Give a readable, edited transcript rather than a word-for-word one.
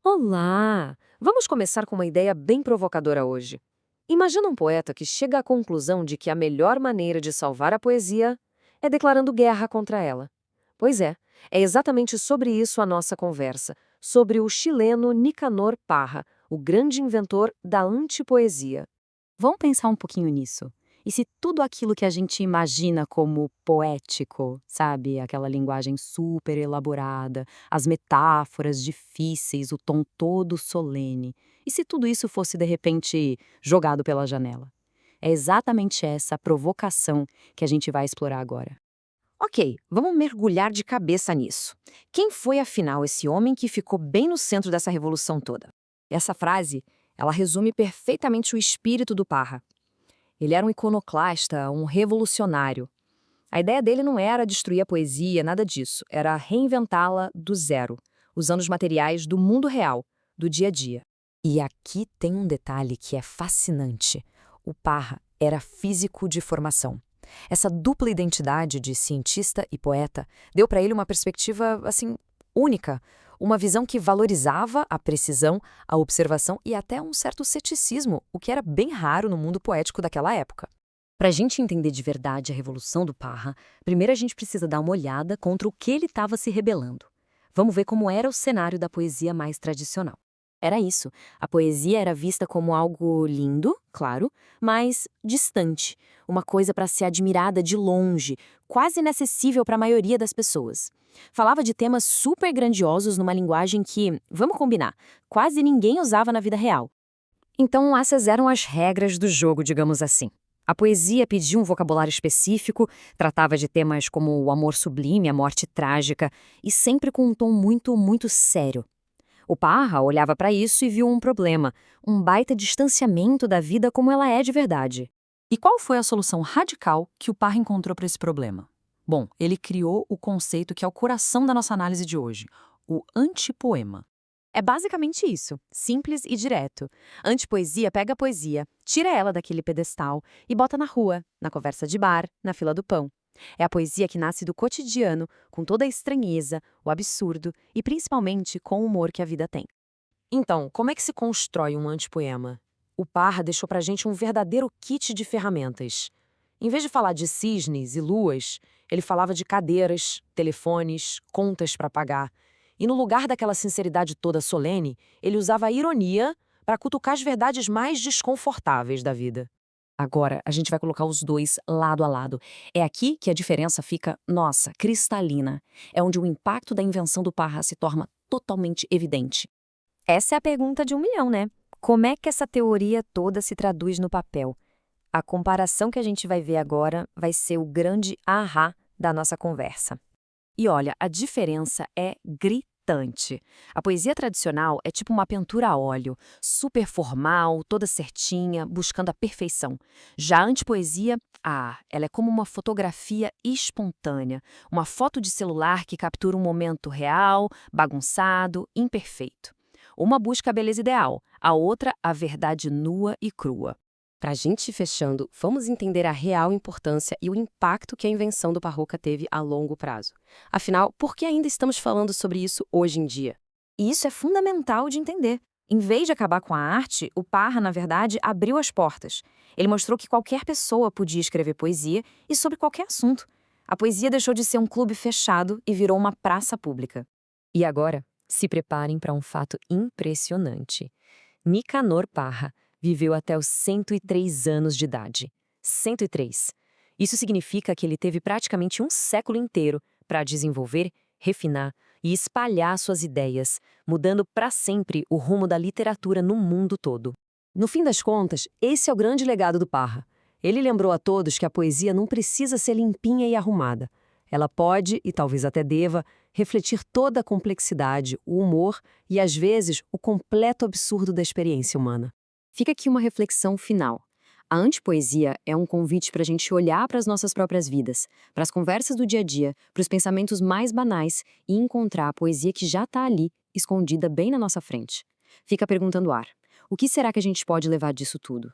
Olá! Vamos começar com uma ideia bem provocadora hoje. Imagina um poeta que chega à conclusão de que a melhor maneira de salvar a poesia é declarando guerra contra ela. Pois é exatamente sobre isso a nossa conversa, sobre o chileno Nicanor Parra, o grande inventor da antipoesia. Vamos pensar um pouquinho nisso. E se tudo aquilo que a gente imagina como poético, sabe, aquela linguagem super elaborada, as metáforas difíceis, o tom todo solene, e se tudo isso fosse de repente jogado pela janela? É exatamente essa a provocação que a gente vai explorar agora. Ok, vamos mergulhar de cabeça nisso. Quem foi, afinal, esse homem que ficou bem no centro dessa revolução toda? Essa frase, ela resume perfeitamente o espírito do Parra. Ele era um iconoclasta, um revolucionário. A ideia dele não era destruir a poesia, nada disso. Era reinventá-la do zero, usando os materiais do mundo real, do dia a dia. E aqui tem um detalhe que é fascinante. O Parra era físico de formação. Essa dupla identidade de cientista e poeta deu para ele uma perspectiva, assim, única. Uma visão que valorizava a precisão, a observação e até um certo ceticismo, o que era bem raro no mundo poético daquela época. Para a gente entender de verdade a Revolução do Parra, primeiro a gente precisa dar uma olhada contra o que ele estava se rebelando. Vamos ver como era o cenário da poesia mais tradicional. Era isso. A poesia era vista como algo lindo, claro, mas distante, uma coisa para ser admirada de longe, quase inacessível para a maioria das pessoas. Falava de temas super grandiosos numa linguagem que, vamos combinar, quase ninguém usava na vida real. Então, essas eram as regras do jogo, digamos assim. A poesia pedia um vocabulário específico, tratava de temas como o amor sublime, a morte trágica, e sempre com um tom muito, muito sério. O Parra olhava para isso e viu um problema, um baita distanciamento da vida como ela é de verdade. E qual foi a solução radical que o Parra encontrou para esse problema? Bom, ele criou o conceito que é o coração da nossa análise de hoje, o antipoema. É basicamente isso, simples e direto. Antipoesia pega a poesia, tira ela daquele pedestal e bota na rua, na conversa de bar, na fila do pão. É a poesia que nasce do cotidiano, com toda a estranheza, o absurdo e principalmente com o humor que a vida tem. Então, como é que se constrói um antipoema? O Parra deixou pra gente um verdadeiro kit de ferramentas. Em vez de falar de cisnes e luas, ele falava de cadeiras, telefones, contas para pagar. E no lugar daquela sinceridade toda solene, ele usava a ironia para cutucar as verdades mais desconfortáveis da vida. Agora, a gente vai colocar os dois lado a lado. É aqui que a diferença fica, nossa, cristalina. É onde o impacto da invenção do Parra se torna totalmente evidente. Essa é a pergunta de 1 milhão, né? Como é que essa teoria toda se traduz no papel? A comparação que a gente vai ver agora vai ser o grande ahá da nossa conversa. E olha, a diferença é gritante. A poesia tradicional é tipo uma pintura a óleo, super formal, toda certinha, buscando a perfeição. Já a antipoesia, ela é como uma fotografia espontânea, uma foto de celular que captura um momento real, bagunçado, imperfeito. Uma busca a beleza ideal, a outra a verdade nua e crua. Para a gente ir fechando, vamos entender a real importância e o impacto que a invenção do Parroca teve a longo prazo. Afinal, por que ainda estamos falando sobre isso hoje em dia? E isso é fundamental de entender. Em vez de acabar com a arte, o Parra, na verdade, abriu as portas. Ele mostrou que qualquer pessoa podia escrever poesia e sobre qualquer assunto. A poesia deixou de ser um clube fechado e virou uma praça pública. E agora, se preparem para um fato impressionante. Nicanor Parra viveu até os 103 anos de idade. 103. Isso significa que ele teve praticamente um século inteiro para desenvolver, refinar e espalhar suas ideias, mudando para sempre o rumo da literatura no mundo todo. No fim das contas, esse é o grande legado do Parra. Ele lembrou a todos que a poesia não precisa ser limpinha e arrumada. Ela pode, e talvez até deva, refletir toda a complexidade, o humor e, às vezes, o completo absurdo da experiência humana. Fica aqui uma reflexão final. A antipoesia é um convite para a gente olhar para as nossas próprias vidas, para as conversas do dia a dia, para os pensamentos mais banais e encontrar a poesia que já está ali, escondida bem na nossa frente. Fica perguntando ar. O que será que a gente pode levar disso tudo?